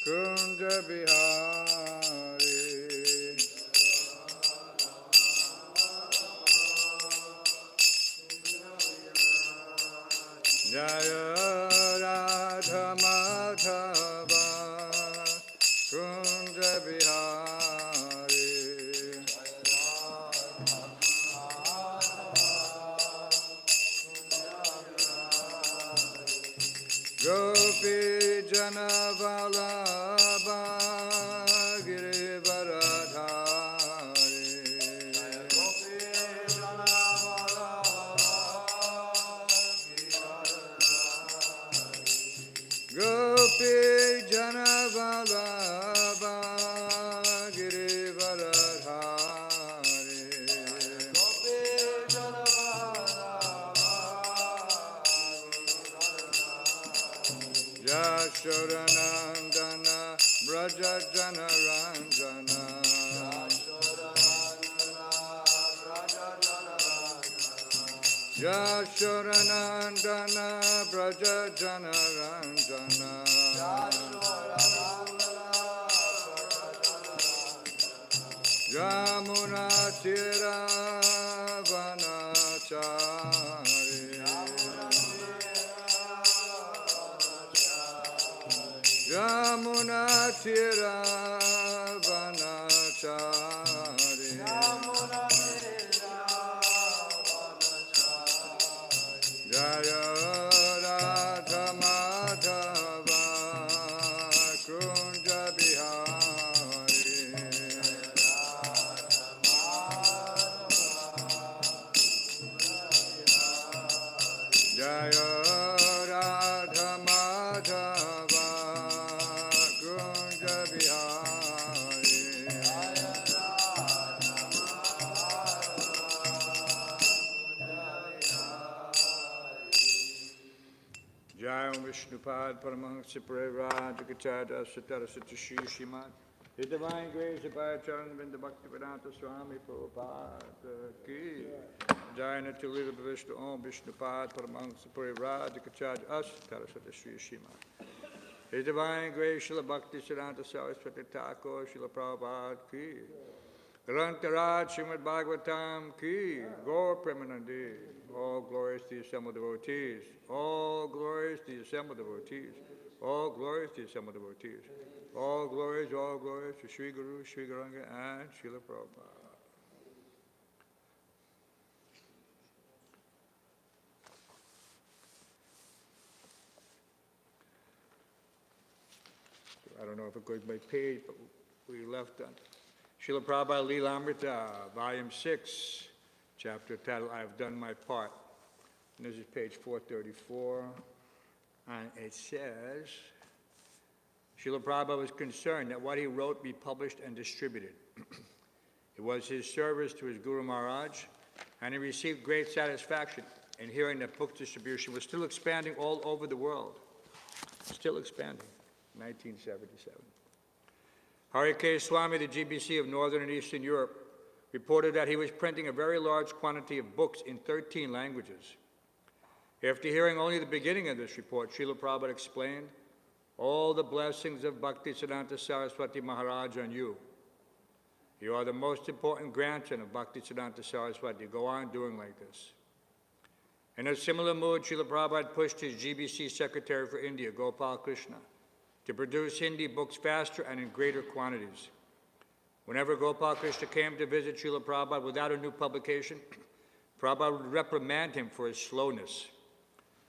Kunja Bihari. Jaya Radha Madhava Kunja Bihari. Gopi Jana Vallabha Girivaradhari. Gopi Jana Vallabha Girivaradhari. Yashodanandana Braja Jana Ranjana. Yashodanandana Braja Jana Ranjana. Yamuna Tira Vanachari. Yamuna Tira Vanachari. Jaya Radha Madhava Kunja Bihari. Jaya Radha Madhava Kunja Bihari. Jai Om Vishnupad Paramahansa Parivraja Gacharya Satara Satashi Śrimad. His Divine Grace of Bhajacharan Vinda Bhaktivedanta Swami Prabhupada Ki. Jai Natulita Vishnu Om Vishnupad Paramahansa Parivraja Gacharya Satara Satashi Śrimad. His Divine Grace Srila Bhakti Siddhanta Saraswati Thakur Srila Prabhupada Ki. Grantaraj Śrimad Bhāgavatam Ki. Gaur Premanandi. All glories to the assembled devotees. All glories to the assembled devotees. All glories to the assembled devotees. All glories to Sri Guru, Sri Gauranga, and Srila Prabhupada. I don't know if it goes by page, but we left on Srila Prabhupada Leelamrita, Volume 6. Chapter title, I have done my part. And this is page 434. And it says, Srila Prabhupada was concerned that what he wrote be published and distributed. It was his service to his Guru Maharaj, and he received great satisfaction in hearing that book distribution was still expanding all over the world. Still expanding, 1977. Hari K. Swami, the GBC of Northern and Eastern Europe, reported that he was printing a very large quantity of books in 13 languages. After hearing only the beginning of this report, Srila Prabhupada explained, all the blessings of Bhaktisiddhanta Saraswati Maharaj on you. You are the most important grandson of Bhaktisiddhanta Saraswati. Go on doing like this. In a similar mood, Srila Prabhupada pushed his GBC Secretary for India, Gopal Krishna, to produce Hindi books faster and in greater quantities. Whenever Gopal Krishna came to visit Srila Prabhupada without a new publication, Prabhupada would reprimand him for his slowness.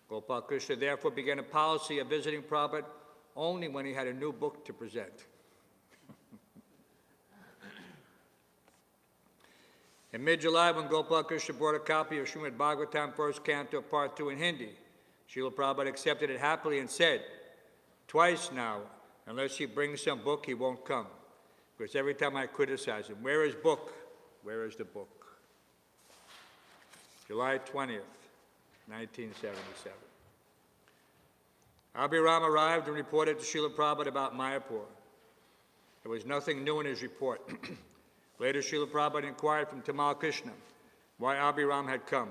Gopal Krishna therefore began a policy of visiting Prabhupada only when he had a new book to present. In mid-July, when Gopal Krishna brought a copy of Śrimad Bhāgavatam, first canto, part 2 in Hindi, Srila Prabhupada accepted it happily and said, twice now, unless he brings some book, he won't come. Because every time I criticize him, where is book? Where is the book? July 20th, 1977. Abhiram arrived and reported to Srila Prabhupada about Mayapur. There was nothing new in his report. Later, Srila Prabhupada inquired from Tamal Krishna why Abhiram had come.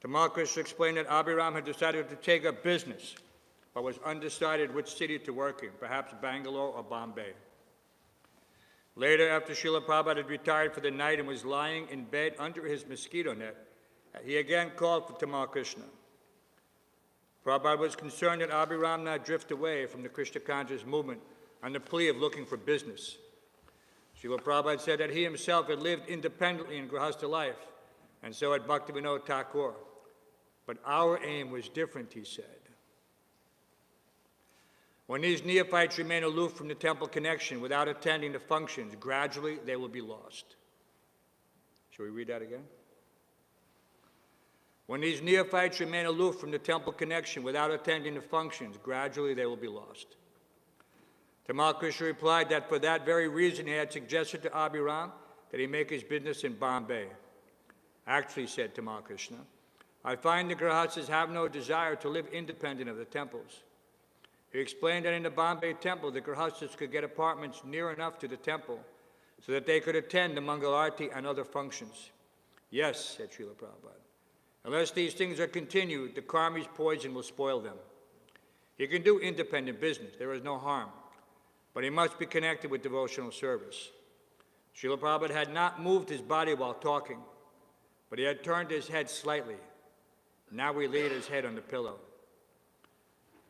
Tamal Krishna explained that Abhiram had decided to take up business but was undecided which city to work in, perhaps Bangalore or Bombay. Later, after Srila Prabhupada had retired for the night and was lying in bed under his mosquito net, he again called for Tamal Krishna. Prabhupada was concerned that Abhiram not drift away from the Krishna conscious movement on the plea of looking for business. Srila Prabhupada said that he himself had lived independently in Grihastha life, and so had Bhaktivinoda Thakur. But our aim was different, he said. When these neophytes remain aloof from the temple connection without attending the functions, gradually they will be lost. Shall we read that again? When these neophytes remain aloof from the temple connection without attending the functions, gradually they will be lost. Tamal Krishna replied that for that very reason he had suggested to Abhiram that he make his business in Bombay. Actually, said Tamal Krishna, I find the Grihasthas have no desire to live independent of the temples. He explained that in the Bombay temple, the Grihasthas could get apartments near enough to the temple so that they could attend the Mangal Arati and other functions. Yes, said Srila Prabhupada. Unless these things are continued, the karmi's poison will spoil them. He can do independent business, there is no harm, but he must be connected with devotional service. Srila Prabhupada had not moved his body while talking, but he had turned his head slightly. Now he laid his head on the pillow.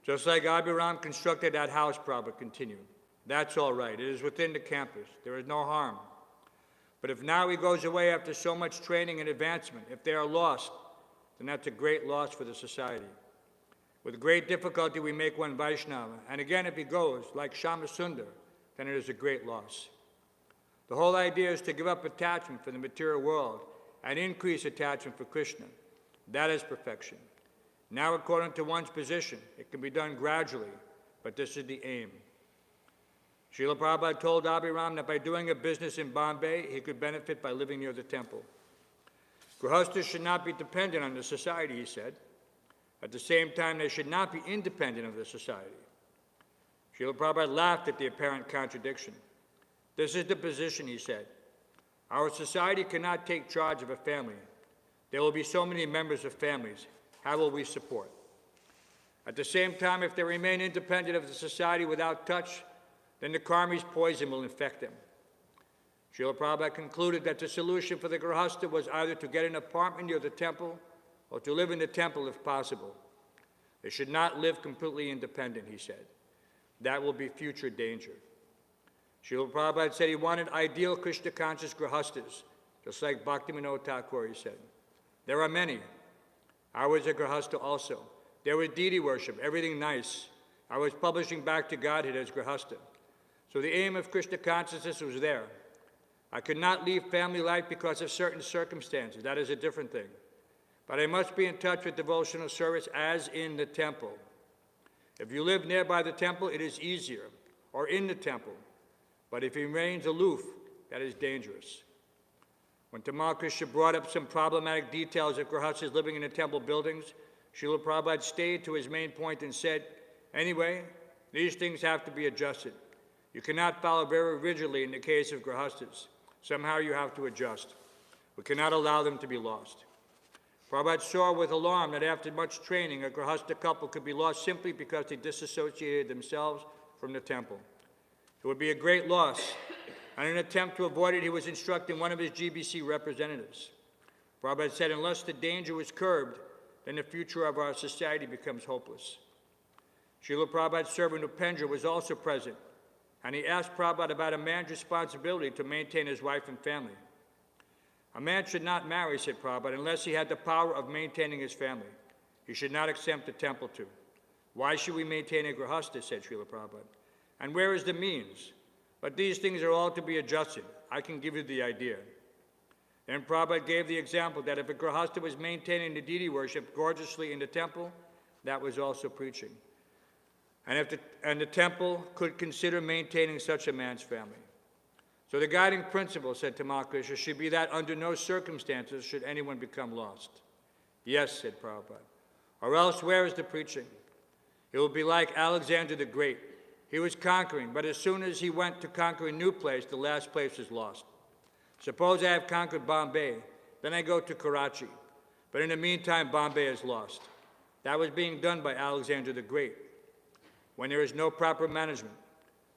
Just like Abhiram constructed that house, Prabhupada continued. That's all right. It is within the campus. There is no harm. But if now he goes away after so much training and advancement, if they are lost, then that's a great loss for the society. With great difficulty, we make one Vaishnava. And again, if he goes, like Shama Sundar, then it is a great loss. The whole idea is to give up attachment for the material world and increase attachment for Krishna. That is perfection. Now, according to one's position, it can be done gradually, but this is the aim. Srila Prabhupada told Abhiram that by doing a business in Bombay, he could benefit by living near the temple. Grihasthas should not be dependent on the society, he said. At the same time, they should not be independent of the society. Srila Prabhupada laughed at the apparent contradiction. This is the position, he said. Our society cannot take charge of a family. There will be so many members of families. How will we support? At the same time, if they remain independent of the society without touch, then the karmi's poison will infect them. Srila Prabhupada concluded that the solution for the Grihastha was either to get an apartment near the temple or to live in the temple if possible. They should not live completely independent, he said. That will be future danger. Srila Prabhupada said he wanted ideal Krishna-conscious Grihasthas, just like Bhaktivinoda Thakur, he said. There are many. I was a Grihastha also. There was deity worship, everything nice. I was publishing back to Godhead as Grihastha. So the aim of Krishna consciousness was there. I could not leave family life because of certain circumstances. That is a different thing. But I must be in touch with devotional service as in the temple. If you live nearby the temple, it is easier, or in the temple. But if he remains aloof, that is dangerous. When Tamal Krishna brought up some problematic details of Grihasthas living in the temple buildings, Srila Prabhupada stayed to his main point and said, anyway, these things have to be adjusted. You cannot follow very rigidly in the case of Grihasthas. Somehow you have to adjust. We cannot allow them to be lost. Prabhupada saw with alarm that after much training, a Grihastha couple could be lost simply because they disassociated themselves from the temple. It would be a great loss. And in an attempt to avoid it, he was instructing one of his GBC representatives. Prabhupada said, unless the danger is curbed, then the future of our society becomes hopeless. Srila Prabhupada's servant Upendra was also present, and he asked Prabhupada about a man's responsibility to maintain his wife and family. A man should not marry, said Prabhupada, unless he had the power of maintaining his family. He should not exempt the temple too. Why should we maintain a Grihastha, said Srila Prabhupada. And where is the means? But these things are all to be adjusted. I can give you the idea. Then Prabhupada gave the example that if a Grihastha was maintaining the deity worship gorgeously in the temple, that was also preaching. And the temple could consider maintaining such a man's family. So the guiding principle, said Tamal Krishna, should be that under no circumstances should anyone become lost. Yes, said Prabhupada. Or else where is the preaching? It will be like Alexander the Great. He was conquering, but as soon as he went to conquer a new place, the last place was lost. Suppose I have conquered Bombay, then I go to Karachi. But in the meantime, Bombay is lost. That was being done by Alexander the Great. when there is no proper management.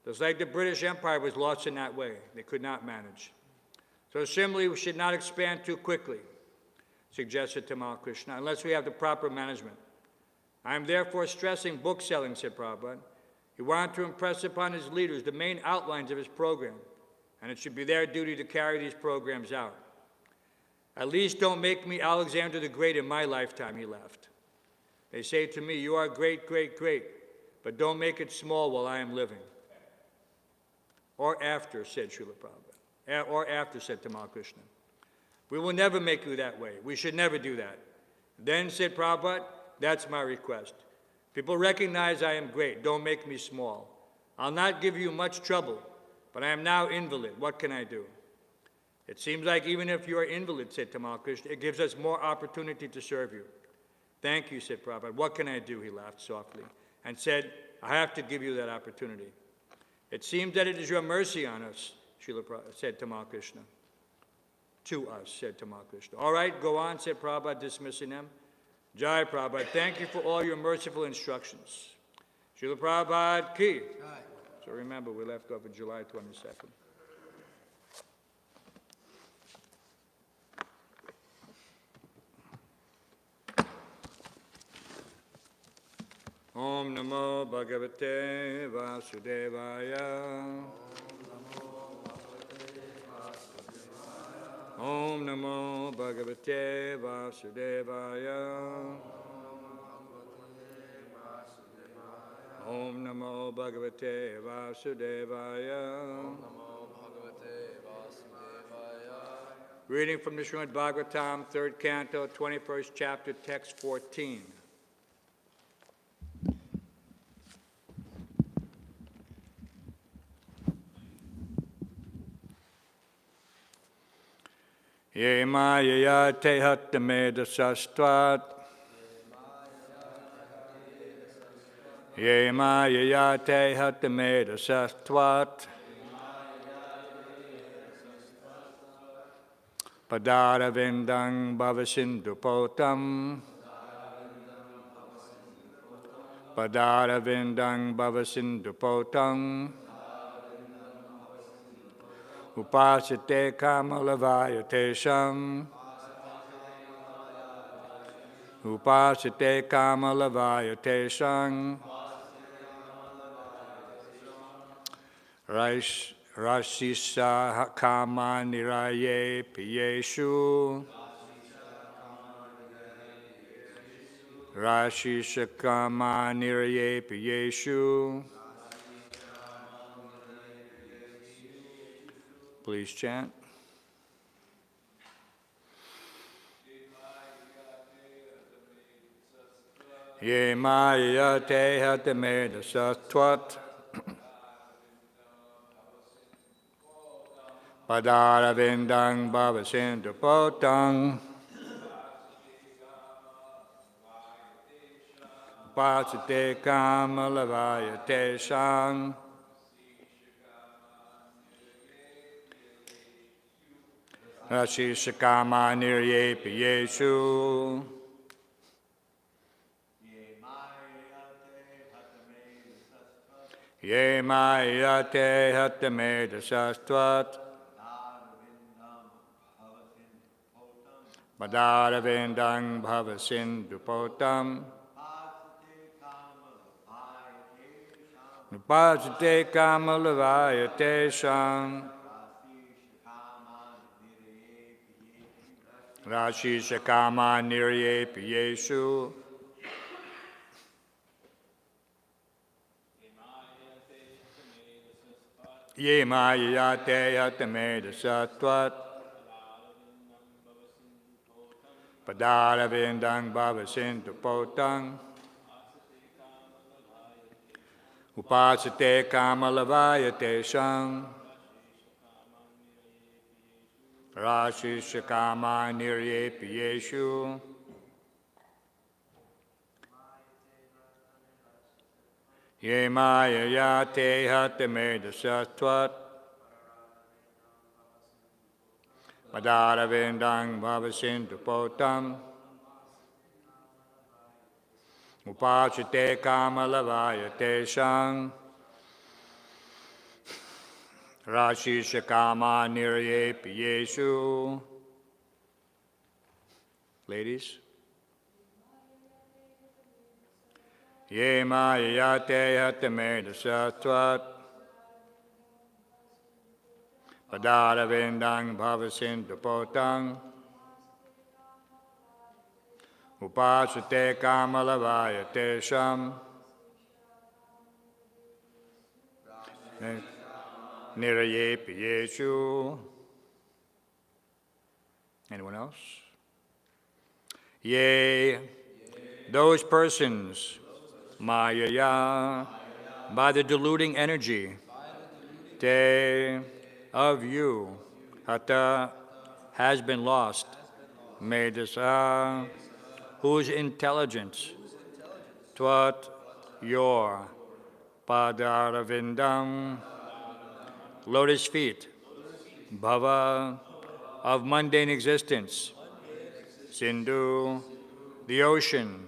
Just like the British Empire was lost in that way. They could not manage. So similarly, we should not expand too quickly, suggested Tamal Krishna, unless we have the proper management. I am therefore stressing book selling, said Prabhupada. He wanted to impress upon his leaders the main outlines of his program, and it should be their duty to carry these programs out. At least don't make me Alexander the Great in my lifetime, he laughed. They say to me, you are great, great, great, but don't make it small while I am living. Or after, said Srila Prabhupada. Or after, said Tamal Krishna. We will never make you that way. We should never do that. Then, said Prabhupada, that's my request. People recognize I am great. Don't make me small. I'll not give you much trouble, but I am now invalid. What can I do? It seems like even if you are invalid, said Tamal Krishna, it gives us more opportunity to serve you. Thank you, said Prabhupada. What can I do? He laughed softly and said, I have to give you that opportunity. It seems that it is your mercy on us, said Tamal Krishna. To us, said Tamal Krishna. All right, go on, said Prabhupada, dismissing them. Jai Prabhupada, thank you for all your merciful instructions. Srila Prabhupada ki. So remember, we left off on July 22nd. Om Namo Bhagavate Vasudevaya. Om Namo Bhagavate Vasudevaya. Om Namo Bhagavate Vasudevaya. Reading from the Śrimad Bhāgavatam, 3rd Canto, 21st chapter, text 14. Ye maya te hattame dasastvat. Ye maya te hattame dasastvat. Padara vindang bhavasindupotam. Padara vindang bhavasindupotam. Upasite kamalavaya tesham. Upasite kamalavaya tesham. Rasisa kama niraye piyeshu. Rasisa kama niraye piyeshu. Please chant. Ye maya te hatame dasastvat. Padara vindang bhavasindupotam. Upasite kamalavaya tesham. Rasisa kama nirye piyeshu. Ye maya te hatame dasastvat. Madara vindang bhavasindupotam. Upasite kamalavaya tesham. Rasisa kama nirye piyeshu. Ye maya te hatame dasastvat. Padara vindang bhavasindupotam. Upasite kamalavaya tesham. Rasisa kama nirye piyeshu. Ye maya te hatame dasastvat. Padara vindang bhavasindupotam. Upasate kamalavaya teshang Rashisha kama nirye piyeshu. Ladies. Ye mayate hatame dasatvat Padara vendang bhavasin dupotang Upasate kamalavaya tesham Niraye piyeshu. Anyone else? Yea, those persons, Mayaya, by the deluding energy, te, of you, hata, has been lost, medasa, whose intelligence, tvat, your, padaravindam, lotus feet, bhava, of mundane existence, Sindhu, the ocean,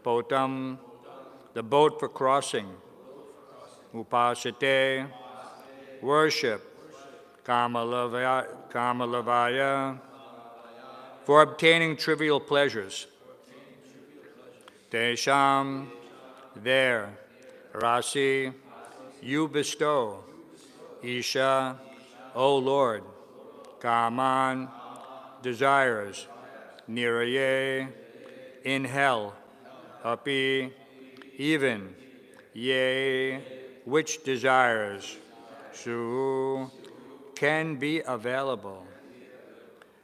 potam, the boat for crossing, upasate, worship, kamalavaya, for obtaining trivial pleasures, tesham, there, rasi, you bestow, Isha, O Lord, kaman, desires, niraye, in hell, api, even, yea, which desires, su, can be available.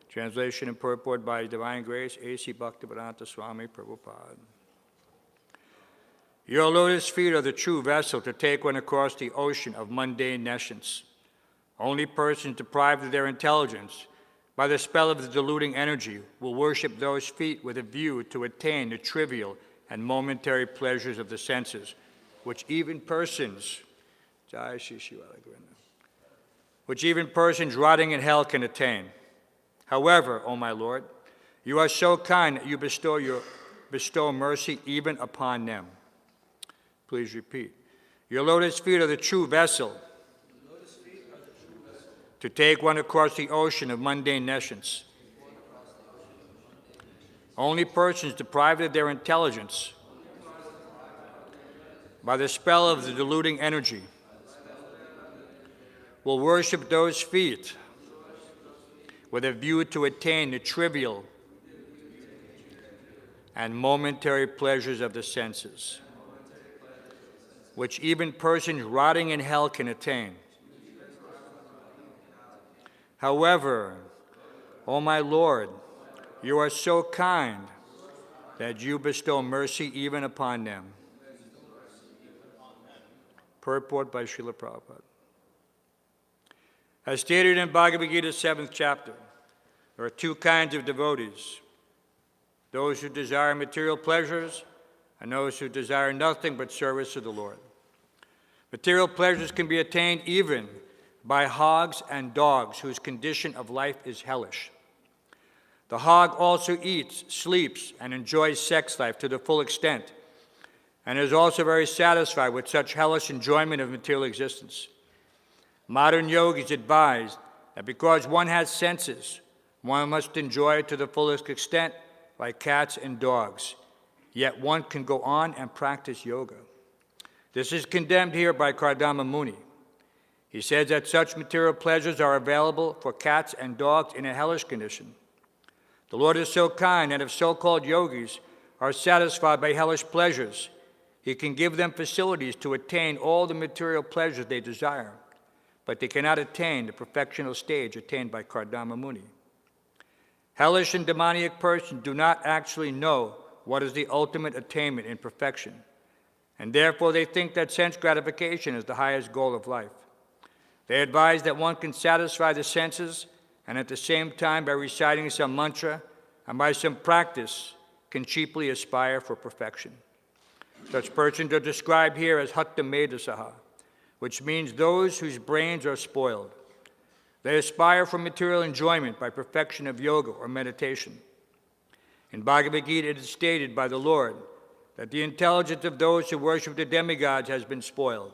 Translation and purport by Divine Grace, A.C. Bhaktivedanta Swami Prabhupada. Your lotus feet are the true vessel to take one across the ocean of mundane nescience. Only persons deprived of their intelligence by the spell of the deluding energy will worship those feet with a view to attain the trivial and momentary pleasures of the senses, which even persons rotting in hell can attain. However, O my Lord, you are so kind that you bestow mercy even upon them. Please repeat. Your lotus feet are the true vessel to take one across the ocean of mundane nescience. Only persons deprived of their intelligence by the spell of the deluding energy will worship those feet with a view to attain the trivial and momentary pleasures of the senses, which even persons rotting in hell can attain. However, O my Lord, you are so kind that you bestow mercy even upon them. Purport by Srila Prabhupada. As stated in Bhagavad Gita, 7th chapter, there are two kinds of devotees: those who desire material pleasures and those who desire nothing but service to the Lord. Material pleasures can be attained even by hogs and dogs whose condition of life is hellish. The hog also eats, sleeps, and enjoys sex life to the full extent, and is also very satisfied with such hellish enjoyment of material existence. Modern yogis advise that because one has senses, one must enjoy it to the fullest extent like cats and dogs, yet one can go on and practice yoga. This is condemned here by Kardama Muni. He says that such material pleasures are available for cats and dogs in a hellish condition. The Lord is so kind that if so-called yogis are satisfied by hellish pleasures, He can give them facilities to attain all the material pleasures they desire, but they cannot attain the perfectional stage attained by Kardama Muni. Hellish and demoniac persons do not actually know what is the ultimate attainment in perfection, and therefore they think that sense gratification is the highest goal of life. They advise that one can satisfy the senses and at the same time, by reciting some mantra and by some practice, can cheaply aspire for perfection. Such persons are described here as hatta medasaha, which means those whose brains are spoiled. They aspire for material enjoyment by perfection of yoga or meditation. In Bhagavad Gita, it is stated by the Lord that the intelligence of those who worship the demigods has been spoiled.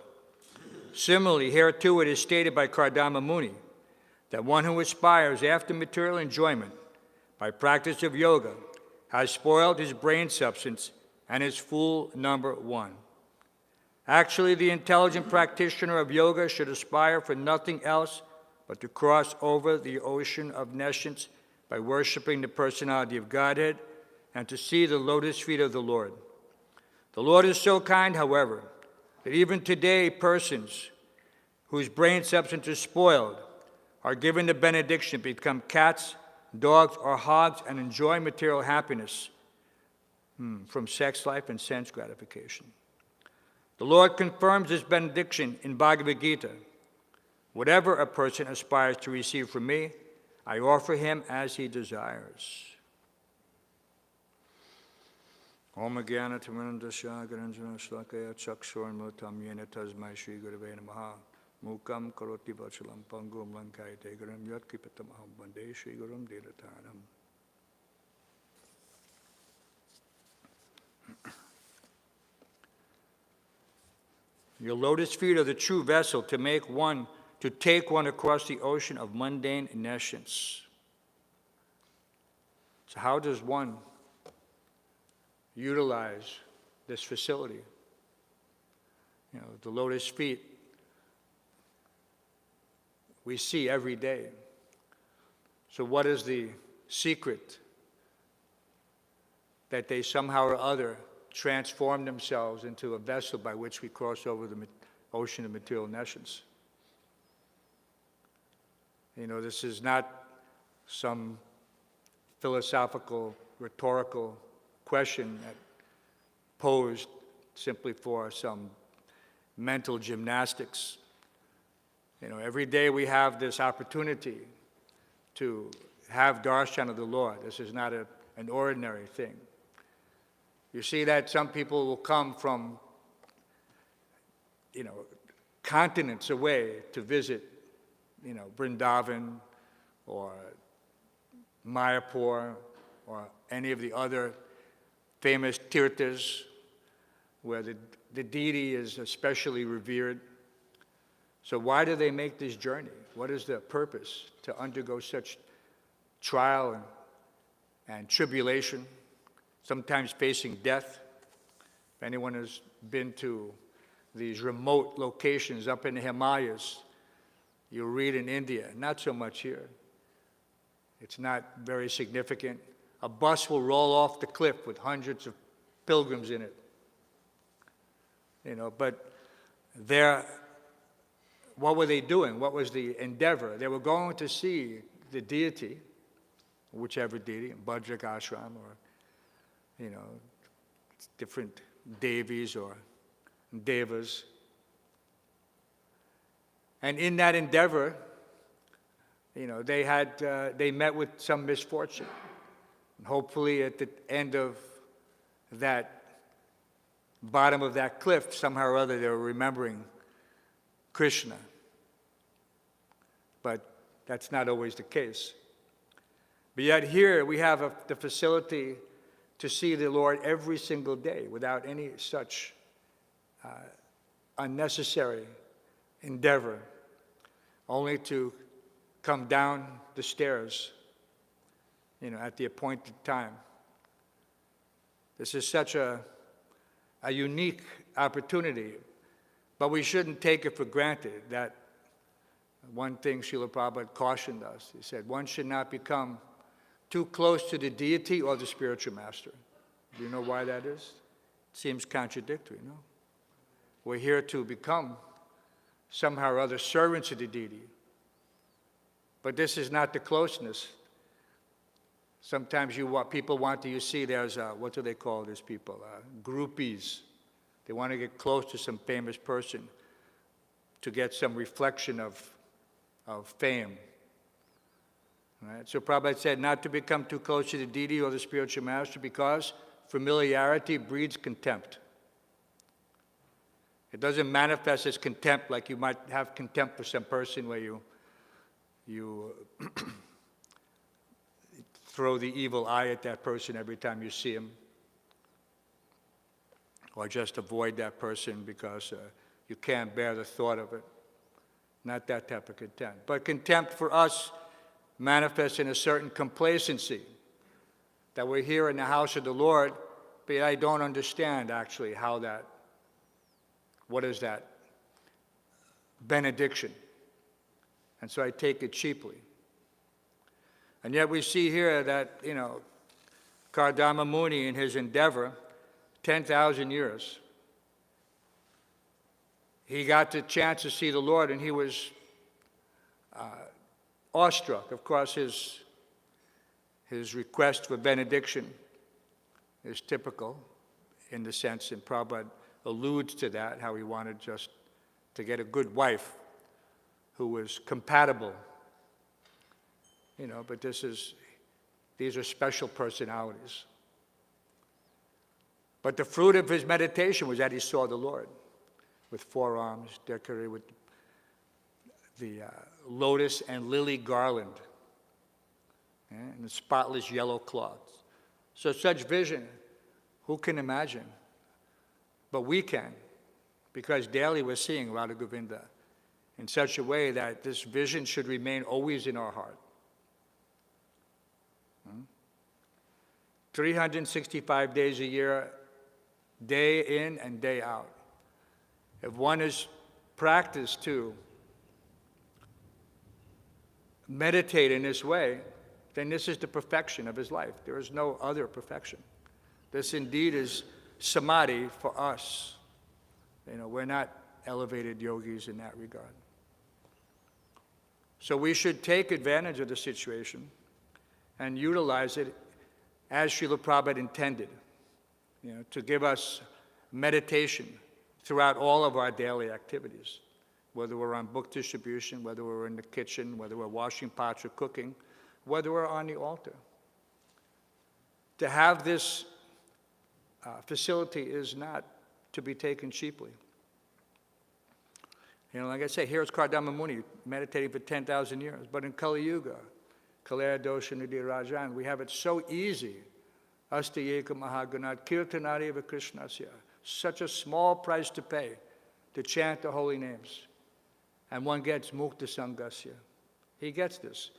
Similarly, here too it is stated by Kardama Muni that one who aspires after material enjoyment by practice of yoga has spoiled his brain substance and is fool number one. Actually, the intelligent practitioner of yoga should aspire for nothing else but to cross over the ocean of nescience by worshiping the personality of Godhead and to see the lotus feet of the Lord. The Lord is so kind, however, that even today persons whose brain substance is spoiled are given the benediction to become cats, dogs, or hogs and enjoy material happiness from sex life and sense gratification. The Lord confirms this benediction in Bhagavad Gita. Whatever a person aspires to receive from me, I offer him as he desires. Om Jnana Timirandasya Garanjana Shlakaya Chakshurmurtam Yena Tasmai Shri Gurave Namaha Mukam Karoti Vachalam Pangum Lankayate Gurum Yat Kripatamaham Vande Shri Gurum Diratanam. Your lotus feet are the true vessel to take one across the ocean of mundane nescience. So how does one utilize this facility? You know, the lotus feet we see every day. So what is the secret that they somehow or other transform themselves into a vessel by which we cross over the ocean of material nescience? You know, this is not some philosophical, rhetorical question that posed simply for some mental gymnastics. You know, every day we have this opportunity to have darshan of the Lord. This is not an ordinary thing. You see that some people will come from, you know, continents away to visit, you know, Vrindavan or Mayapur or any of the other famous tirthas where the deity is especially revered. So why do they make this journey? What is the purpose to undergo such trial and tribulation, sometimes facing death? If anyone has been to these remote locations up in the Himalayas, you'll read in India, not so much here. It's not very significant. A bus will roll off the cliff with hundreds of pilgrims in it. You know, but what were they doing? What was the endeavor? They were going to see the deity, whichever deity, Bhadrak Ashram or, you know, different devis or devas. And in that endeavor, you know, they met with some misfortune. And hopefully at the end of that bottom of that cliff, somehow or other, they were remembering Krishna. But that's not always the case. But yet here we have the facility to see the Lord every single day without any such unnecessary endeavor, only to come down the stairs, you know, at the appointed time. This is such a unique opportunity, but we shouldn't take it for granted. That one thing Srila Prabhupada cautioned us. He said, one should not become too close to the deity or the spiritual master. Do you know why that is? It seems contradictory, no? We're here to become somehow or other servants of the deity. But this is not the closeness. Sometimes people want to, you see there's, what do they call these people? Groupies. They want to get close to some famous person to get some reflection of fame. Right? So Prabhupada said not to become too close to the deity or the spiritual master because familiarity breeds contempt. It doesn't manifest as contempt like you might have contempt for some person where you throw the evil eye at that person every time you see him. or just avoid that person because you can't bear the thought of it. Not that type of contempt. But contempt for us manifests in a certain complacency, that we're here in the house of the Lord, but I don't understand actually what is that benediction? And so I take it cheaply. And yet we see here that, Kardama Muni in his endeavor, 10,000 years, he got the chance to see the Lord, and he was awestruck. Of course, his request for benediction is typical in the sense, and Prabhupada alludes to that, how he wanted just to get a good wife who was compatible. But these are special personalities. But the fruit of his meditation was that he saw the Lord with forearms decorated with the lotus and lily garland and the spotless yellow cloths. So such vision, who can imagine? But we can, because daily we're seeing Radha Govinda in such a way that this vision should remain always in our heart. 365 days a year, day in and day out. If one is practiced to meditate in this way, then this is the perfection of his life. There is no other perfection. This indeed is samadhi for us. We're not elevated yogis in that regard. So we should take advantage of the situation and utilize it as Srila Prabhupada intended, to give us meditation throughout all of our daily activities, whether we're on book distribution, whether we're in the kitchen, whether we're washing pots or cooking, whether we're on the altar. To have this facility is not to be taken cheaply. Like I say, here's Kardama Muni meditating for 10,000 years, but in Kali Yuga, Kalaya Dosha Nidhi Rajan, we have it so easy. Astayeka Mahagunat Kirtanari Eva Krishnasya. Such a small price to pay to chant the holy names. And one gets Mukta Sangasya. He gets this.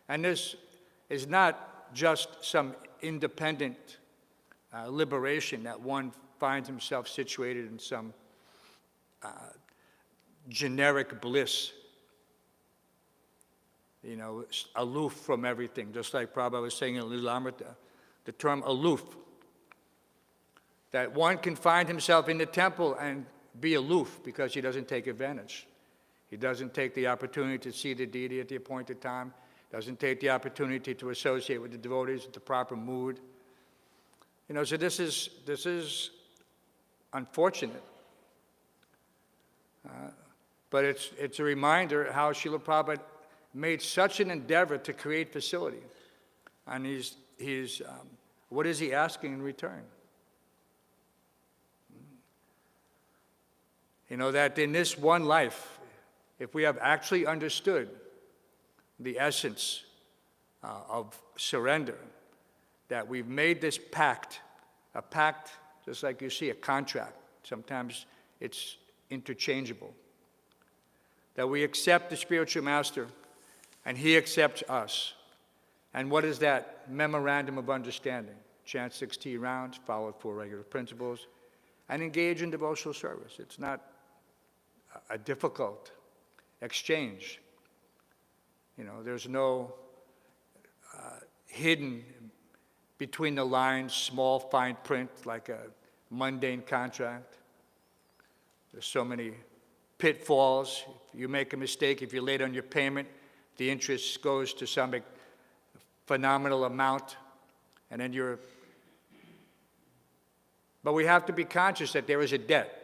And this is not just some independent liberation that one finds himself situated in some generic bliss, aloof from everything, just like Prabhupada was saying in Lilamrita, the term aloof, that one can find himself in the temple and be aloof because he doesn't take advantage. He doesn't take the opportunity to see the deity at the appointed time, doesn't take the opportunity to associate with the devotees at the proper mood. So this is unfortunate. But it's a reminder how Srila Prabhupada made such an endeavor to create facility. And he's what is he asking in return? That in this one life, if we have actually understood the essence of surrender, that we've made this pact, a pact, just like you see a contract, sometimes it's interchangeable, that we accept the spiritual master and he accepts us. And what is that memorandum of understanding? Chant 16 rounds, follow 4 regular principles, and engage in devotional service. It's not a difficult exchange. There's no hidden between the lines, small fine print like a mundane contract. There's so many pitfalls. If you make a mistake, if you're late on your payment, the interest goes to some phenomenal amount, and then but we have to be conscious that there is a debt.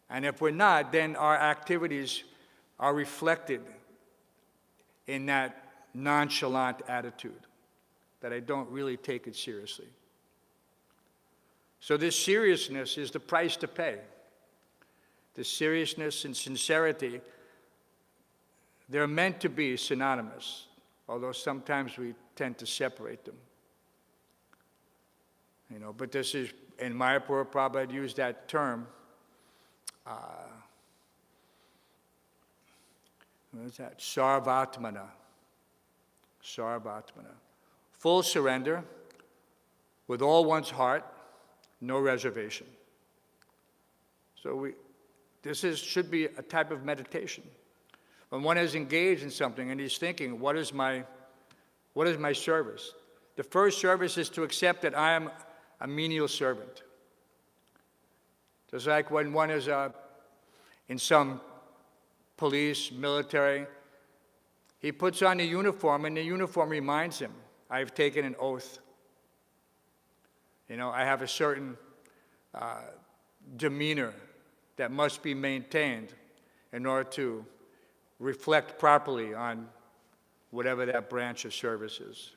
And if we're not, then our activities are reflected in that nonchalant attitude, that I don't really take it seriously. So this seriousness is the price to pay. The seriousness and sincerity, they're meant to be synonymous, although sometimes we tend to separate them. But this is in Mayapur, Prabhupada used that term, what is that? Sarvatmana. Sarvatmana. Full surrender with all one's heart, no reservation. So this should be a type of meditation. When one is engaged in something and he's thinking, what is my service? The first service is to accept that I am a menial servant. Just like when one is in some police, military, he puts on the uniform and the uniform reminds him, I've taken an oath. I have a certain demeanor that must be maintained in order to reflect properly on whatever that branch of service is.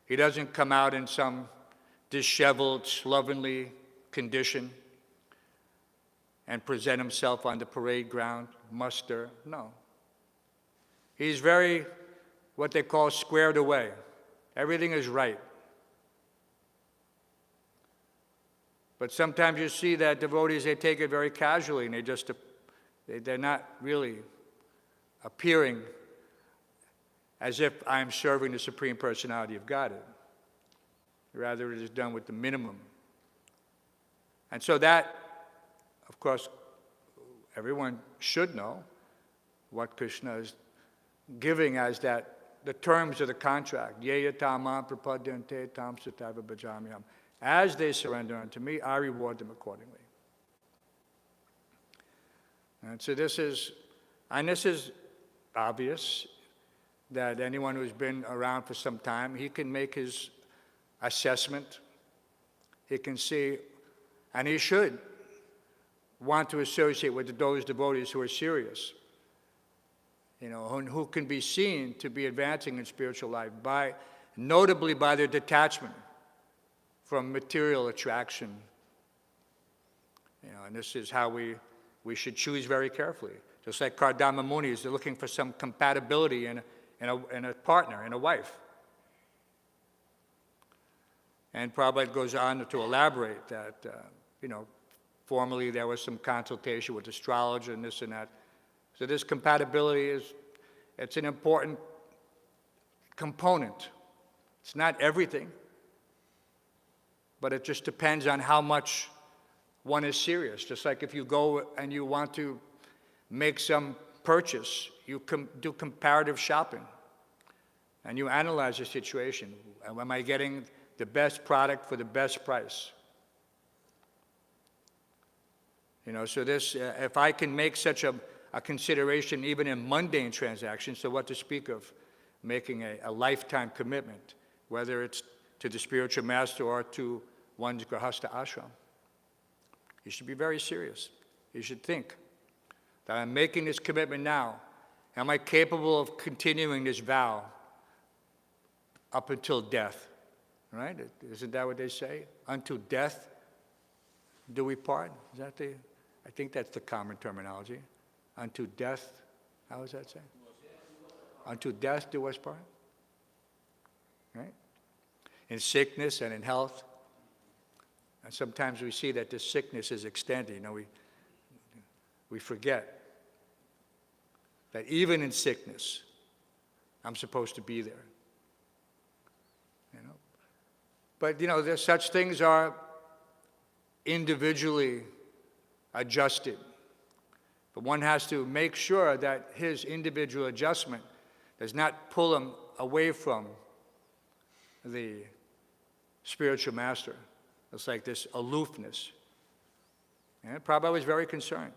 He doesn't come out in some disheveled, slovenly condition and present himself on the parade ground, muster. No. He's very, what they call, squared away. Everything is right. But sometimes you see that devotees, they take it very casually, and they're not really appearing as if I'm serving the Supreme Personality of Godhead. Rather, it is done with the minimum. And so that, of course, everyone should know what Krishna is giving as the terms of the contract. Yeya tamam prapadyante tam sataiva bhajamyam. As they surrender unto me, I reward them accordingly. And so this is obvious that anyone who's been around for some time, he can make his assessment. He can see, and he should want to associate with those devotees who are serious, who can be seen to be advancing in spiritual life notably by their detachment from material attraction. And this is how we should choose very carefully. Just like Kardama Muni is looking for some compatibility in a partner, in a wife. And Prabhupada goes on to elaborate that, formerly there was some consultation with astrologer and this and that. So this compatibility it's an important component. It's not everything, but it just depends on how much one is serious. Just like if you go and you want to make some purchase, you do comparative shopping, and you analyze the situation. Am I getting the best product for the best price? So this, if I can make such a consideration even in mundane transactions, so what to speak of making a lifetime commitment, whether it's to the spiritual master or to one's grahastha ashram. You should be very serious. You should think that I'm making this commitment now. Am I capable of continuing this vow up until death? Right? Isn't that what they say? Unto death do we part? Is that I think that's the common terminology. Unto death, how does that say? Unto death do us part. Right? In sickness and in health. And sometimes we see that this sickness is extending. We forget that even in sickness, I'm supposed to be there. But there's such things are individually adjusted. But one has to make sure that his individual adjustment does not pull him away from the spiritual master. It's like this aloofness. And Prabhupada was very concerned,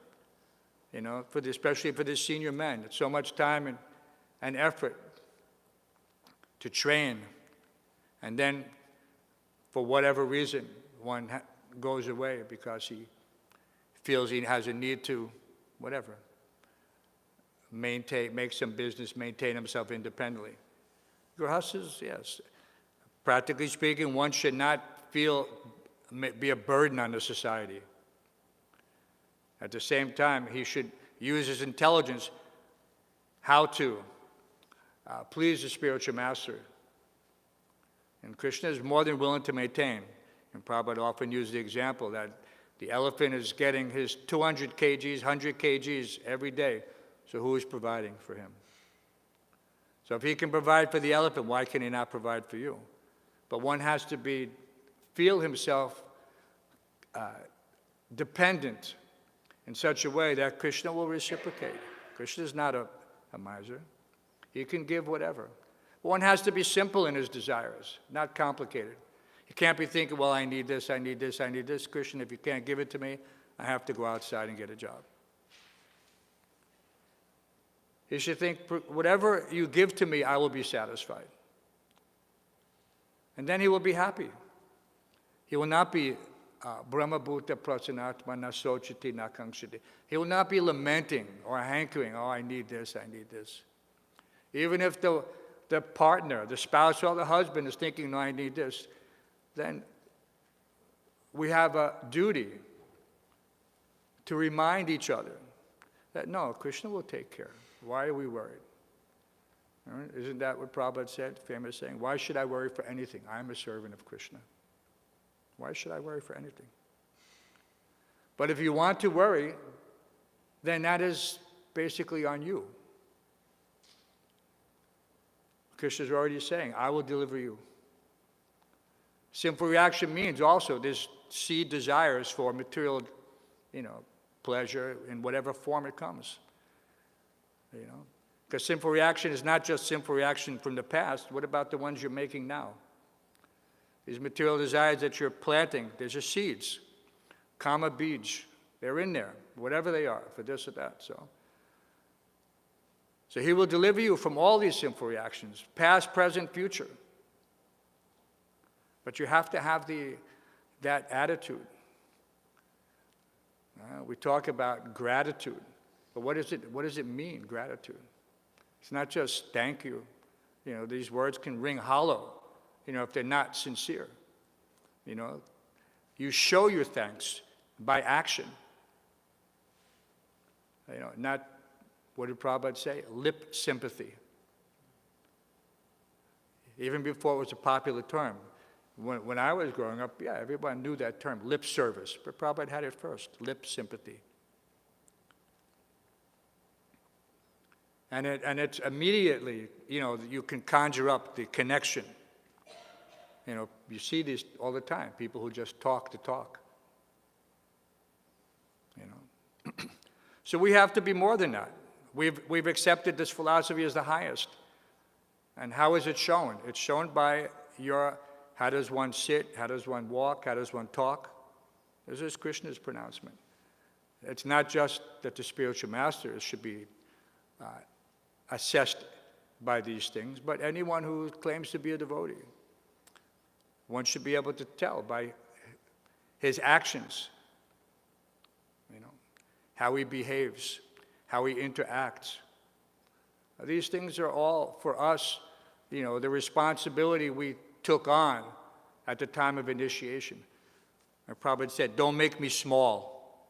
especially for the senior men. It's so much time and effort to train, and then for whatever reason, one goes away because he feels he has a need to, whatever, make some business, maintain himself independently. Grahasthas, yes. Practically speaking, one should not be a burden on the society. At the same time, he should use his intelligence how to please the spiritual master. And Krishna is more than willing to maintain. And Prabhupada often used the example that the elephant is getting his 200 kgs, 100 kgs every day. So who is providing for him? So if he can provide for the elephant, why can he not provide for you? But one has to feel himself dependent in such a way that Krishna will reciprocate. Krishna is not a miser. He can give whatever. One has to be simple in his desires, not complicated. You can't be thinking, well, I need this, I need this, I need this. Krishna, if you can't give it to me, I have to go outside and get a job. You should think, whatever you give to me, I will be satisfied. And then he will be happy. He will not be Brahma Bhuta Prasanatma Nasochiti Nakangshiti. He will not be lamenting or hankering, oh, I need this, I need this. Even if the partner, the spouse or the husband is thinking, no, I need this, then we have a duty to remind each other that, no, Krishna will take care. Why are we worried? Right? Isn't that what Prabhupada said, famous saying? Why should I worry for anything? I'm a servant of Krishna. Why should I worry for anything? But if you want to worry, then that is basically on you. Krishna is already saying, I will deliver you. Simple reaction means also this seed desires for material, pleasure in whatever form it comes. Because sinful reaction is not just sinful reaction from the past. What about the ones you're making now? These material desires that you're planting, there's just seeds. Kama bij, they're in there, whatever they are, for this or that. So he will deliver you from all these sinful reactions, past, present, future. But you have to have that attitude. We talk about gratitude, but what does it mean, gratitude? It's not just thank you. These words can ring hollow, if they're not sincere. You show your thanks by action. Not, what did Prabhupada say? Lip sympathy. Even before it was a popular term. When I was growing up, everyone knew that term, lip service. But Prabhupada had it first, lip sympathy. And it's immediately, you can conjure up the connection. You see these all the time, people who just talk to talk. So we have to be more than that. We've accepted this philosophy as the highest. And how is it shown? It's shown by how does one sit, how does one walk, how does one talk? This is Krishna's pronouncement. It's not just that the spiritual masters should be assessed by these things, but anyone who claims to be a devotee. One should be able to tell by his actions, how he behaves, how he interacts. These things are all for us, the responsibility we took on at the time of initiation. And Prabhupada said, don't make me small.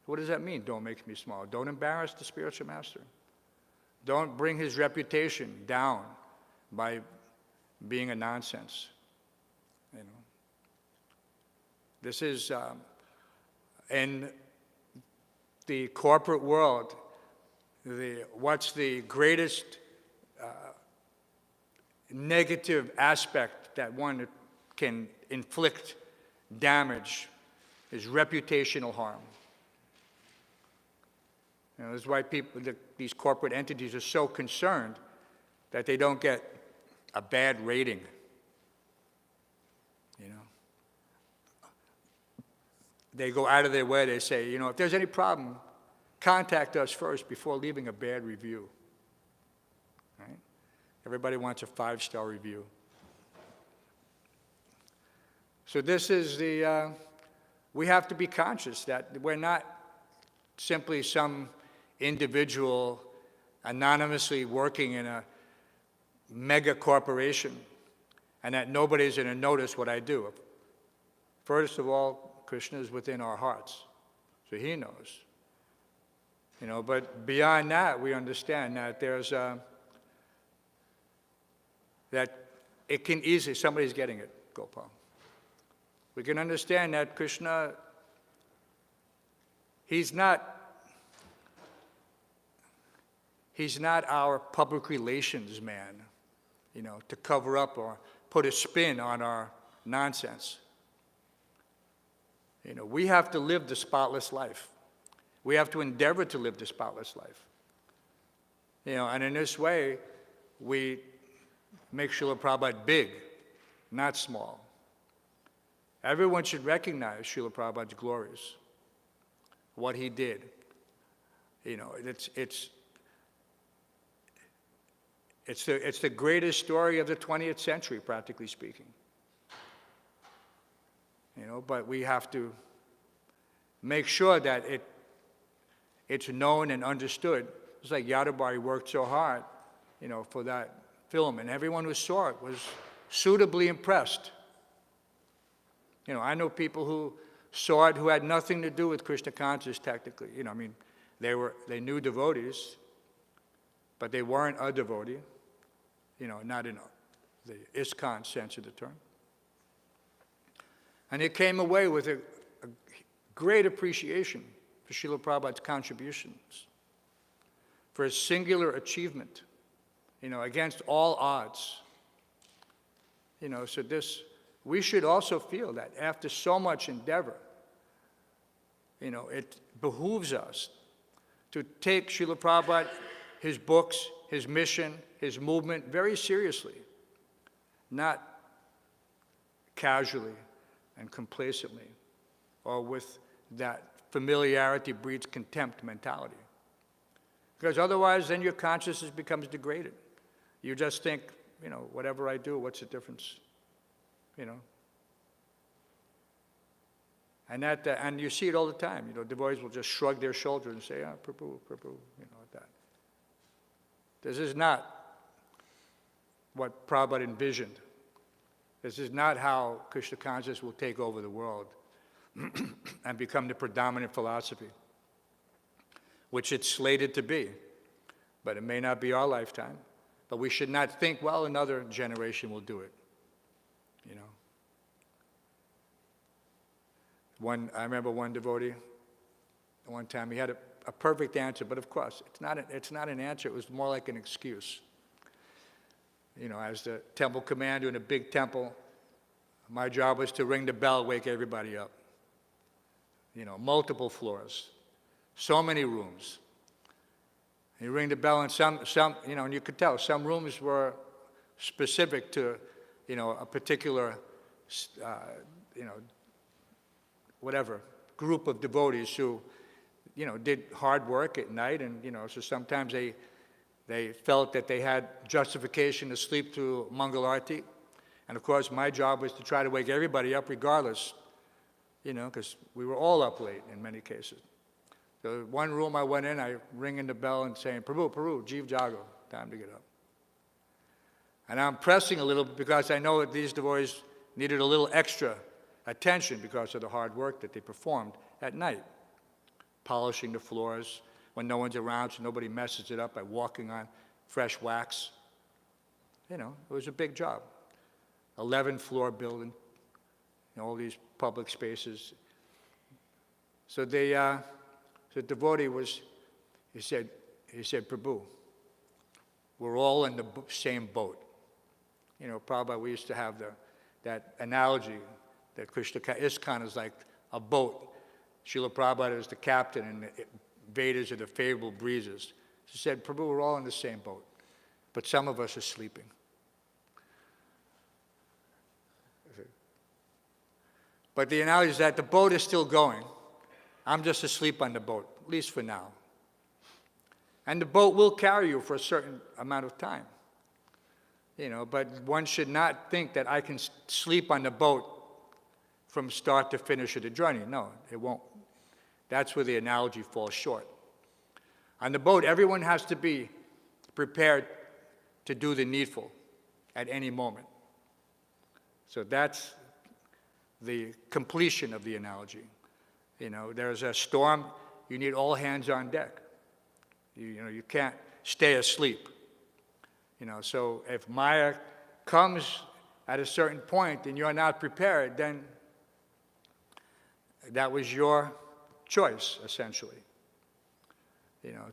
What does that mean, don't make me small? Don't embarrass the spiritual master. Don't bring his reputation down by being a nonsense. This is, in the corporate world, what's the greatest negative aspect that one can inflict damage is reputational harm. This is why these corporate entities are so concerned that they don't get a bad rating. They go out of their way, they say, if there's any problem, contact us first before leaving a bad review. Right? Everybody wants a 5-star review. So this is we have to be conscious that we're not simply some individual anonymously working in a mega corporation and that nobody's going to notice what I do. First of all, Krishna is within our hearts, so he knows. But beyond that, we understand that that it can easily, somebody's getting it, Gopal. we can understand that Krishna, he's not our public relations man, to cover up or put a spin on our nonsense. We have to live the spotless life. We have to endeavor to live the spotless life. And in this way, we make Srila Prabhupada big, not small. Everyone should recognize Srila Prabhupada's glories, what he did. It's the greatest story of the 20th century, practically speaking. But we have to make sure that it's known and understood. It's like Yadavari worked so hard, for that film, and everyone who saw it was suitably impressed. I know people who saw it who had nothing to do with Krishna consciousness technically. They knew devotees, but they weren't a devotee, not in the ISKCON sense of the term. And they came away with a great appreciation for Srila Prabhupada's contributions, for his singular achievement, against all odds. So we should also feel that after so much endeavor, it behooves us to take Srila Prabhupada, his books, his mission, his movement very seriously, not casually and complacently, or with that familiarity breeds contempt mentality. Because otherwise, then your consciousness becomes degraded. You just think, whatever I do, what's the difference? And you see it all the time. Devotees will just shrug their shoulders and say, Prabhu, like that. This is not what Prabhupada envisioned. This is not how Krishna consciousness will take over the world and become the predominant philosophy, which it's slated to be. But it may not be our lifetime. But we should not think, well, another generation will do it. I remember one devotee, one time he had a perfect answer, but of course, it's not an answer, it was more like an excuse. As the temple commander in a big temple, my job was to ring the bell, wake everybody up. Multiple floors, so many rooms. And you ring the bell, and some, and you could tell some rooms were specific to, a particular, whatever group of devotees who, did hard work at night, and so sometimes they felt that they had justification to sleep through Mangal Arati. And of course, my job was to try to wake everybody up regardless, because we were all up late in many cases. So one room I went in, I ringing the bell and saying, Prabhu, Jeev Jago, time to get up. And I'm pressing a little because I know that these devotees needed a little extra attention because of the hard work that they performed at night, polishing the floors when no one's around so nobody messes it up by walking on fresh wax. It was a big job. 11-floor building, all these public spaces. So the devotee he said, Prabhu, we're all in the same boat. Prabhupada, we used to have that analogy that Krishna ISKCON is like a boat. Srila Prabhupada is the captain and the Vedas are the favorable breezes. He said, Prabhu, we're all in the same boat, but some of us are sleeping. But the analogy is that the boat is still going. I'm just asleep on the boat, at least for now. And the boat will carry you for a certain amount of time. But one should not think that I can sleep on the boat from start to finish of the journey. No, it won't. That's where the analogy falls short. On the boat, everyone has to be prepared to do the needful at any moment. So that's the completion of the analogy. There's a storm, you need all hands on deck. You can't stay asleep. So if Maya comes at a certain point and you're not prepared, then that was your choice, essentially.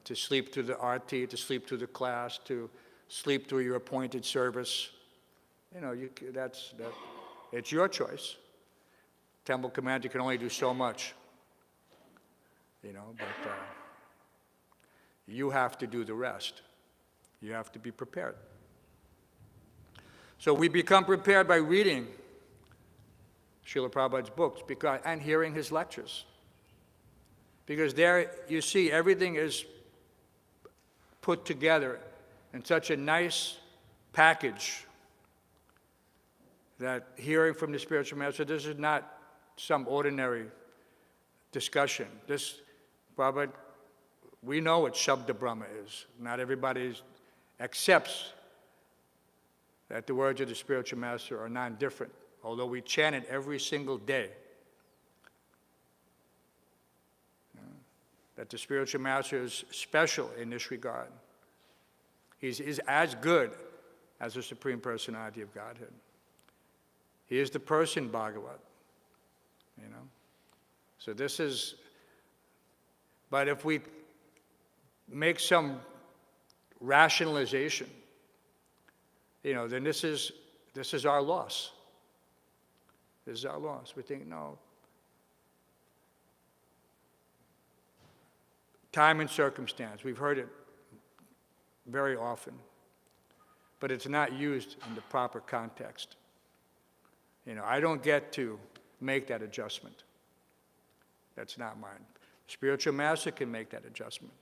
To sleep through the RT, to sleep through the class, to sleep through your appointed service. It's your choice. Temple commander can only do so much. But you have to do the rest. You have to be prepared. So we become prepared by reading Srila Prabhupada's books and hearing his lectures. Because there you see everything is put together in such a nice package that hearing from the spiritual master, this is not some ordinary discussion. Prabhupada, we know what Shabda Brahma is. Not everybody accepts that the words of the spiritual master are non-different, although we chant it every single day. That the spiritual master is special in this regard. He's as good as the Supreme Personality of Godhead. He is the person Bhagavat, So this is, but if we make some rationalization, then this is our loss. This is our loss. We think, no. Time and circumstance, we've heard it very often, but it's not used in the proper context. I don't get to make that adjustment. That's not mine. Spiritual master can make that adjustment.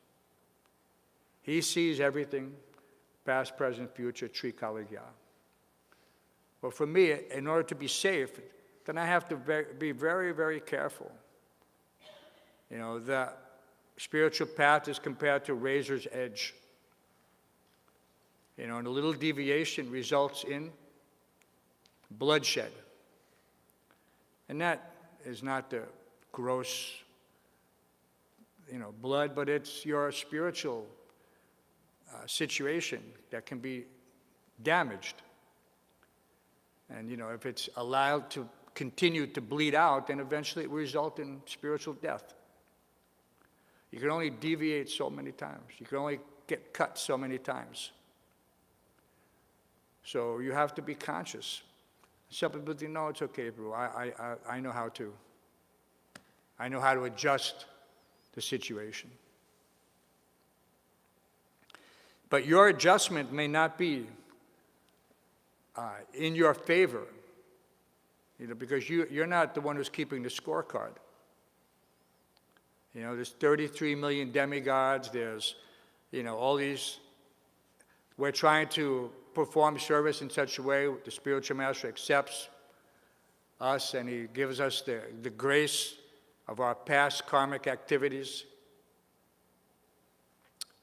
He sees everything, past, present, future, Trikaligya. But for me, in order to be safe, then I have to be very, very careful. The spiritual path is compared to razor's edge. And a little deviation results in bloodshed. And that is not the gross, blood, but it's your spiritual situation that can be damaged. And, if it's allowed to continue to bleed out, then eventually it will result in spiritual death. You can only deviate so many times. You can only get cut so many times. So you have to be conscious. Some people think, no, it's okay, bro. I know how to. I know how to adjust the situation. But your adjustment may not be in your favor, because you're not the one who's keeping the scorecard. There's 33 million demigods. There's, all these. We're trying to perform service in such a way the spiritual master accepts us and he gives us the grace of our past karmic activities.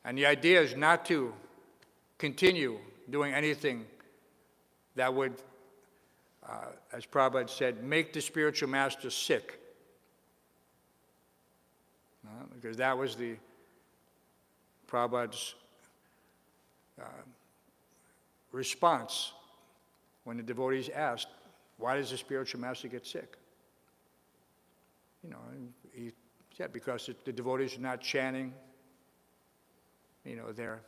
And the idea is not to continue doing anything that would, as Prabhupada said, make the spiritual master sick. Because that was the Prabhupada's response when the devotees asked, why does the spiritual master get sick? And he said, because the devotees are not chanting, they're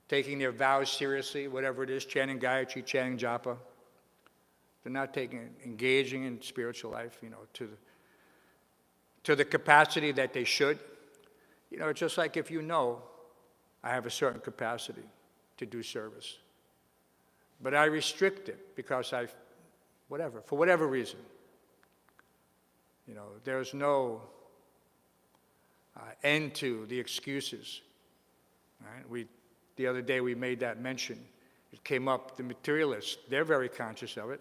taking their vows seriously, whatever it is, chanting Gayatri, chanting Japa. They're not engaging in spiritual life, to the capacity that they should. It's just like if I have a certain capacity to do service. But I restrict it because for whatever reason. There's no end to the excuses. Right? The other day we made that mention. It came up, the materialists, they're very conscious of it.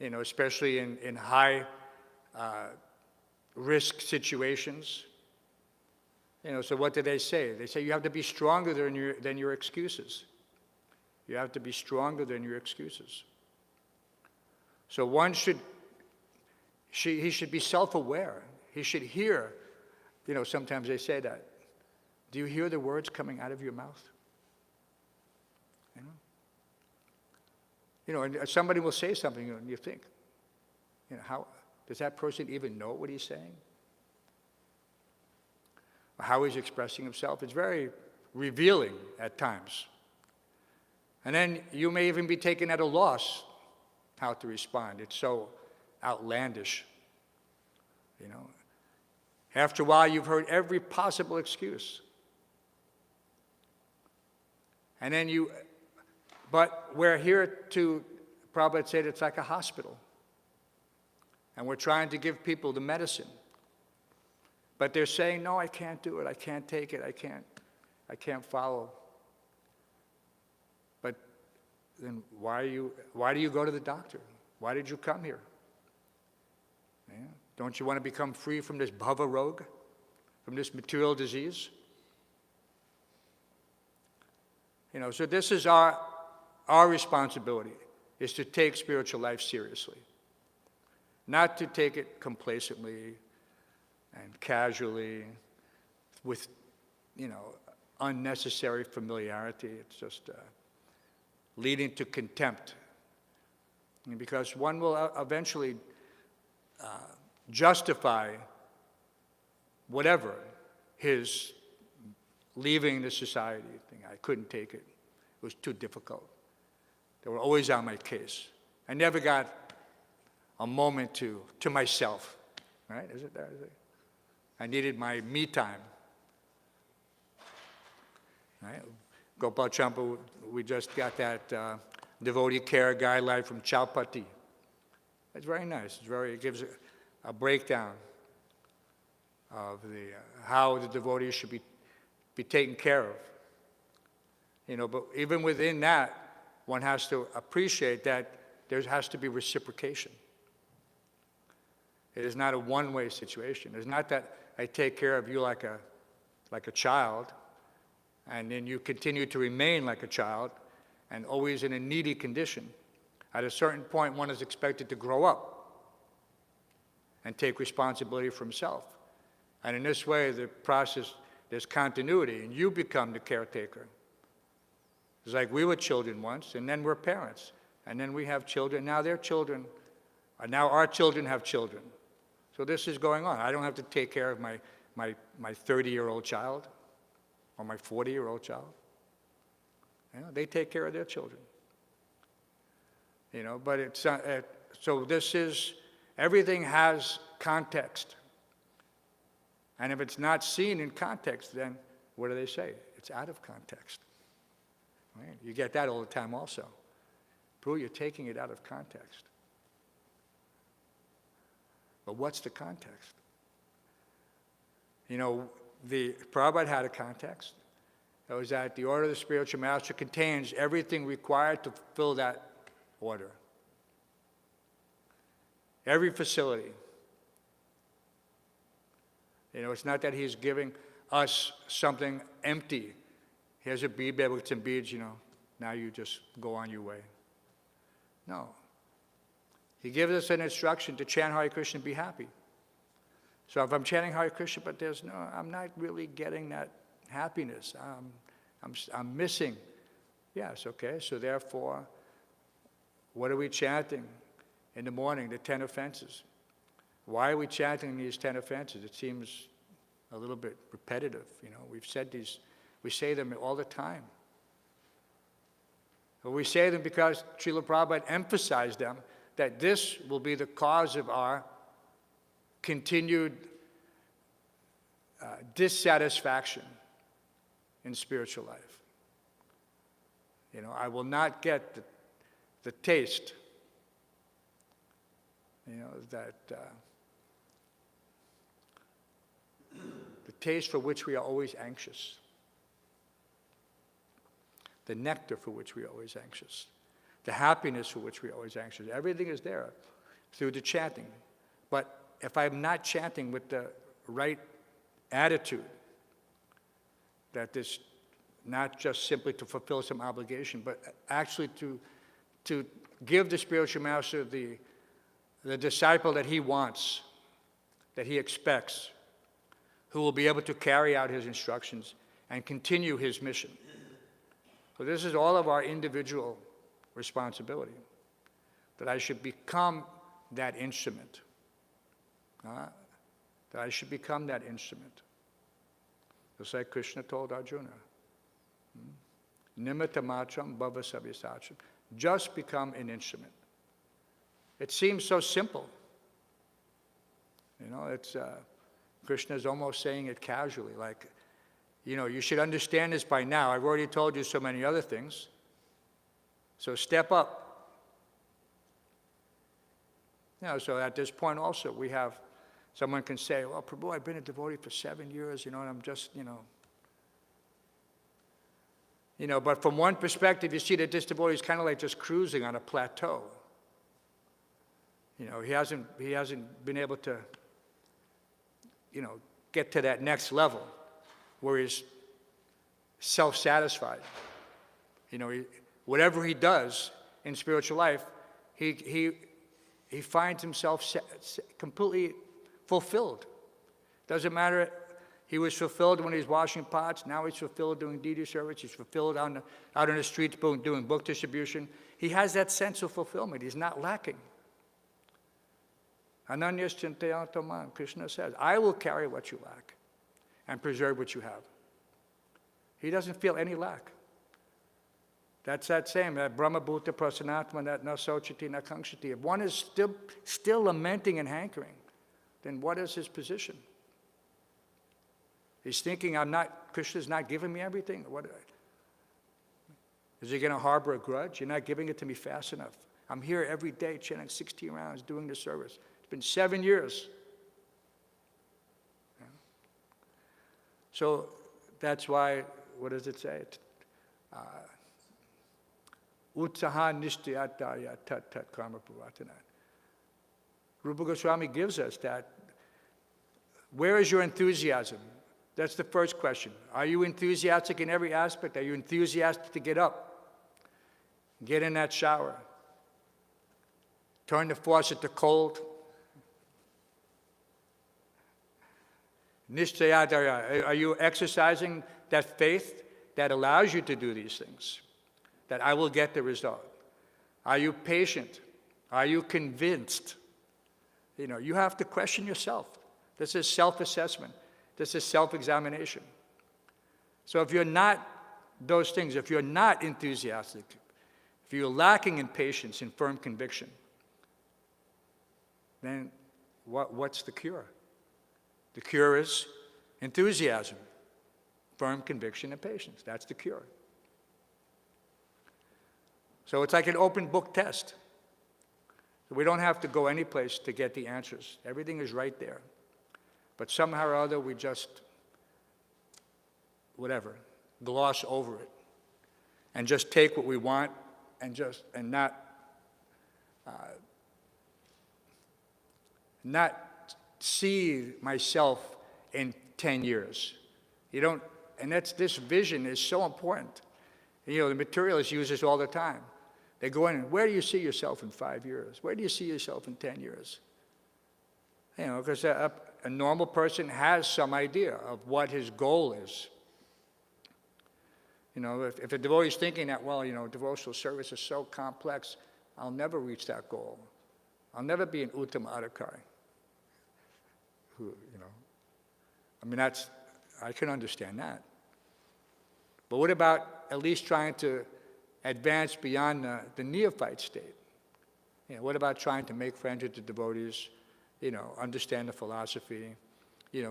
Especially in high risk situations. So what do they say? They say you have to be stronger than your excuses. You have to be stronger than your excuses. So he should be self-aware. He should hear, sometimes they say that. Do you hear the words coming out of your mouth? And somebody will say something and you think, Does that person even know what he's saying? Or how he's expressing himself? It's very revealing at times. And then you may even be taken at a loss how to respond. It's so outlandish, you know. After a while, you've heard every possible excuse. And then but we're here to, Prabhupada said, it's like a hospital. And we're trying to give people the medicine. But they're saying, no, I can't do it, I can't take it, I can't follow. But then why do you go to the doctor? Why did you come here? Yeah. Don't you want to become free from this bhava roga, from this material disease? You know, so this is our responsibility, is to take spiritual life seriously. Not to take it complacently and casually with, you know, unnecessary familiarity. It's just leading to contempt. Because one will eventually justify whatever his leaving the society thing. I couldn't take it. It was too difficult. They were always on my case. I never got a moment to myself, right? Is it that? Is it? I needed my me time. Right? Gopal Champa, we just got that devotee care guideline from Chaupati. It's very nice. It gives a breakdown of how the devotees should be taken care of. You know, but even within that, one has to appreciate that there has to be reciprocation. It is not a one-way situation. It's not that I take care of you like a child, and then you continue to remain like a child, and always in a needy condition. At a certain point, one is expected to grow up and take responsibility for himself. And in this way, the process, there's continuity, and you become the caretaker. It's like we were children once, and then we're parents, and then we have children. Now they're children, and now our children have children. So this is going on. I don't have to take care of my 30-year-old child or my 40-year-old child. You know, they take care of their children. You know, but it's so this is, everything has context. And if it's not seen in context, then what do they say? It's out of context. Right? You get that all the time also. Prue, you're taking it out of context. But what's the context? You know, the Prabhupada had a context. It was that the order of the spiritual master contains everything required to fulfill that order. Every facility. You know, it's not that he's giving us something empty. Here's a bead bed with some beads, you know, now you just go on your way. No. He gives us an instruction to chant Hare Krishna and be happy. So if I'm chanting Hare Krishna, but I'm not really getting that happiness. I'm missing. Yes, okay, so therefore, what are we chanting in the morning, the 10 offenses? Why are we chanting these 10 offenses? It seems a little bit repetitive, you know. We say them all the time. But we say them because Srila Prabhupada emphasized them, that this will be the cause of our continued dissatisfaction in spiritual life. You know, I will not get the taste, you know, that the taste for which we are always anxious, the nectar for which we are always anxious, the happiness for which we are always anxious. Everything is there through the chanting. But if I'm not chanting with the right attitude, that this not just simply to fulfill some obligation, but actually to give the spiritual master the disciple that he wants, that he expects, who will be able to carry out his instructions and continue his mission. So this is all of our individual responsibility, that I should become that instrument that I should become that instrument. Just like Krishna told Arjuna. Nimitta matram bhava savyasacham. Just become an instrument. It seems so simple. It's Krishna's almost saying it casually, like, you should understand this by now. I've already told you so many other things. So step up. So at this point also, we have, someone can say, well, Prabhu, I've been a devotee for 7 years, and I'm just, but from one perspective, you see that this devotee is kind of like just cruising on a plateau. He hasn't been able to, get to that next level where he's self-satisfied. Whatever he does in spiritual life, he finds himself completely fulfilled. Doesn't matter. He was fulfilled when he was washing pots. Now he's fulfilled doing deity service. He's fulfilled out on the streets doing book distribution. He has that sense of fulfillment. He's not lacking. Ananyas chintayantaman, Krishna says, I will carry what you lack and preserve what you have. He doesn't feel any lack. That's that same, that Brahma Bhuta Prasanatma, that na sochati na kankshati. If one is still lamenting and hankering, then what is his position? He's thinking, Krishna's not giving me everything. What? Is he going to harbor a grudge? You're not giving it to me fast enough. I'm here every day chanting 16 rounds, doing the service. It's been 7 years. So that's why, what does it say? Utsaha nishtayataya tat tat karma pravatana. Rupa Goswami gives us that. Where is your enthusiasm? That's the first question. Are you enthusiastic in every aspect? Are you enthusiastic to get up? Get in that shower. Turn the faucet to cold. Nishtayataya. Are you exercising that faith that allows you to do these things? That I will get the result. Are you patient? Are you convinced? You have to question yourself. This is self-assessment. This is self-examination. So if you're not those things, if you're not enthusiastic, if you're lacking in patience, in firm conviction, then what's the cure? The cure is enthusiasm, firm conviction, and patience. That's the cure. So it's like an open book test. So we don't have to go any place to get the answers. Everything is right there. But somehow or other, we just, gloss over it. And just take what we want and not see myself in 10 years. And this vision is so important. The materialists use this all the time. They go in and, where do you see yourself in 5 years? Where do you see yourself in 10 years? Because a normal person has some idea of what his goal is. If a devotee is thinking that, devotional service is so complex, I'll never reach that goal. I'll never be an Uttama Adhikari. I can understand that. But what about at least trying to advance beyond the neophyte state? What about trying to make friends with the devotees, understand the philosophy,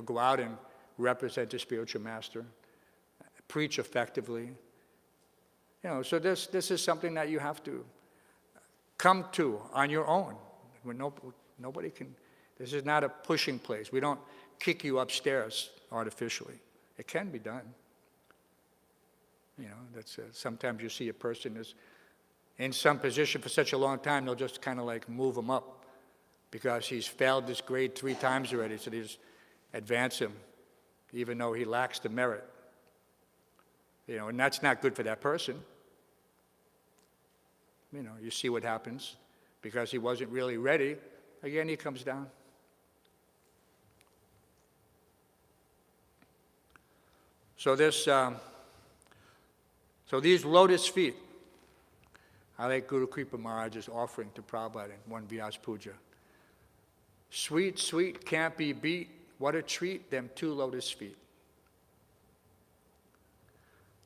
go out and represent the spiritual master, preach effectively. So this is something that you have to come to on your own. When nobody can, this is not a pushing place. We don't kick you upstairs artificially. It can be done. Sometimes you see a person is in some position for such a long time, they'll just kind of like move him up because he's failed this grade 3 times already, so they just advance him, even though he lacks the merit. And that's not good for that person. You see what happens. Because he wasn't really ready, again, he comes down. So these lotus feet, I like Guru Kripa Maharaj's offering to Prabhupada in one Vyas Puja. Sweet, sweet, can't be beat. What a treat, them 2 lotus feet.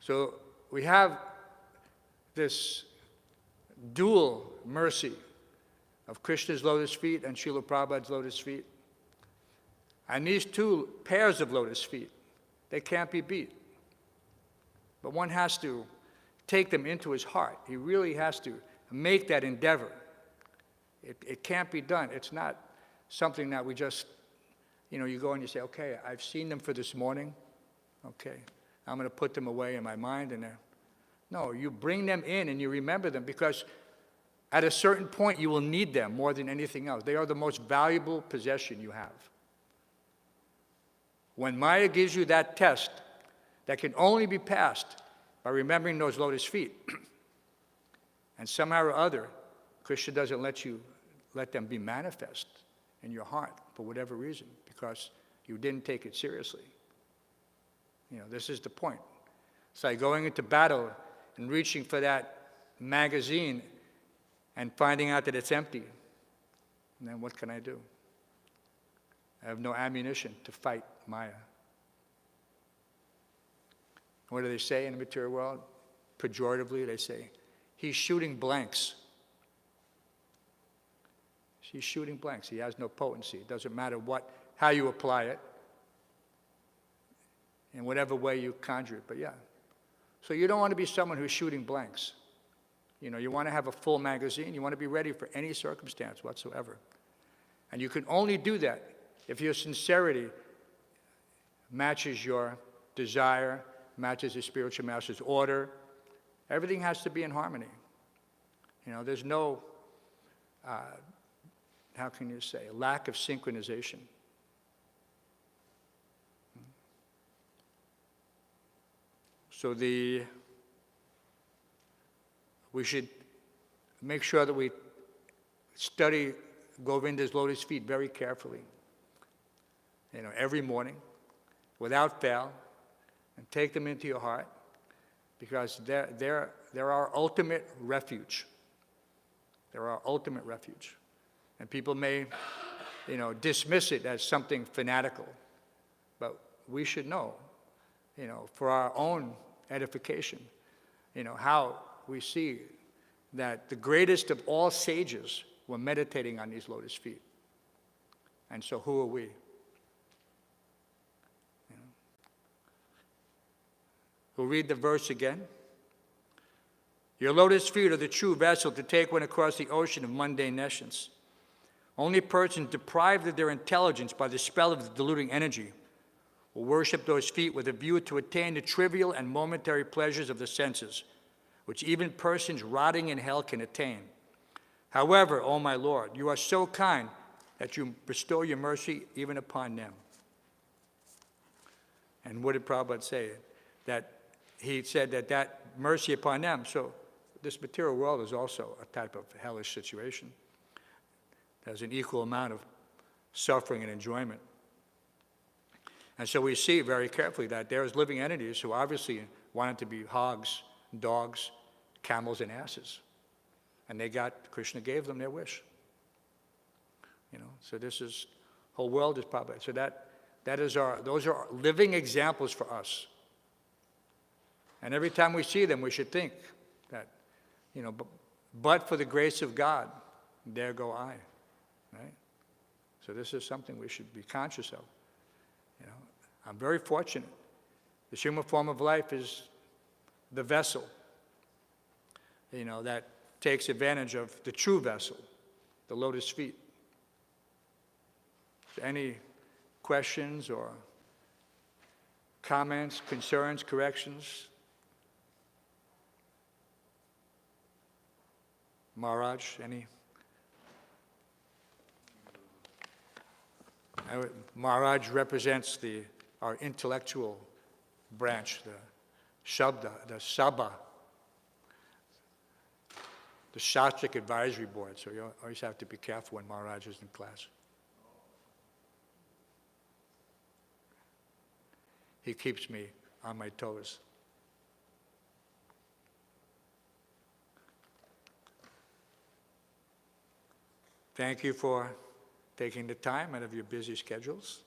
So we have this dual mercy of Krishna's lotus feet and Srila Prabhupada's lotus feet. And these 2 pairs of lotus feet, they can't be beat. But one has to take them into his heart. He really has to make that endeavor. It can't be done. It's not something that we just, you go and you say, okay, I've seen them for this morning. Okay, I'm going to put them away in my mind. No, you bring them in and you remember them, because at a certain point you will need them more than anything else. They are the most valuable possession you have. When Maya gives you that test that can only be passed by remembering those lotus feet, and somehow or other, Krishna doesn't let them be manifest in your heart for whatever reason, because you didn't take it seriously. This is the point. It's like going into battle and reaching for that magazine and finding out that it's empty. And then what can I do? I have no ammunition to fight Maya. What do they say in the material world? Pejoratively, they say, he's shooting blanks. He's shooting blanks. He has no potency. It doesn't matter how you apply it, in whatever way you conjure it. But yeah. So you don't want to be someone who's shooting blanks. You want to have a full magazine. You want to be ready for any circumstance whatsoever. And you can only do that if your sincerity matches your desire, matches the spiritual master's order. Everything has to be in harmony. There's no, how can you say, lack of synchronization. So we should make sure that we study Govinda's lotus feet very carefully, every morning, without fail, and take them into your heart, because they're our ultimate refuge. They're our ultimate refuge. And people may, dismiss it as something fanatical, but we should know, for our own edification, how we see that the greatest of all sages were meditating on these lotus feet. And so who are we? We'll read the verse again. Your lotus feet are the true vessel to take one across the ocean of mundane nescience. Only persons deprived of their intelligence by the spell of the deluding energy will worship those feet with a view to attain the trivial and momentary pleasures of the senses, which even persons rotting in hell can attain. However, O my Lord, you are so kind that you bestow your mercy even upon them. And what did Prabhupada say? That he said that mercy upon them. So this material world is also a type of hellish situation. There's an equal amount of suffering and enjoyment. And so we see very carefully that there's living entities who obviously wanted to be hogs, dogs, camels, and asses. And Krishna gave them their wish. So whole world is probably, so those are living examples for us. And every time we see them, we should think that, but for the grace of God, there go I, right? So this is something we should be conscious of. I'm very fortunate. The human form of life is the vessel, that takes advantage of the true vessel, the lotus feet. So any questions or comments, concerns, corrections? Maharaj, any? Maharaj represents our intellectual branch, the Shabda, the Sabha, the Shastric Advisory Board. So you always have to be careful when Maharaj is in class. He keeps me on my toes. Thank you for taking the time out of your busy schedules.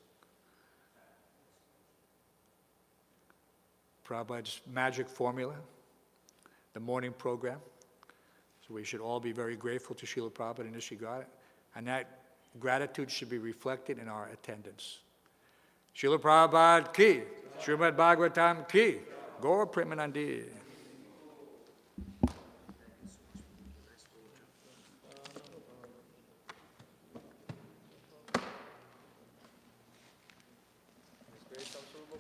Prabhupada's magic formula, the morning program. So we should all be very grateful to Srila Prabhupada in this regard. And that gratitude should be reflected in our attendance. Srila Prabhupada ki, Śrimad Bhāgavatam ki, Gaur Premanandi.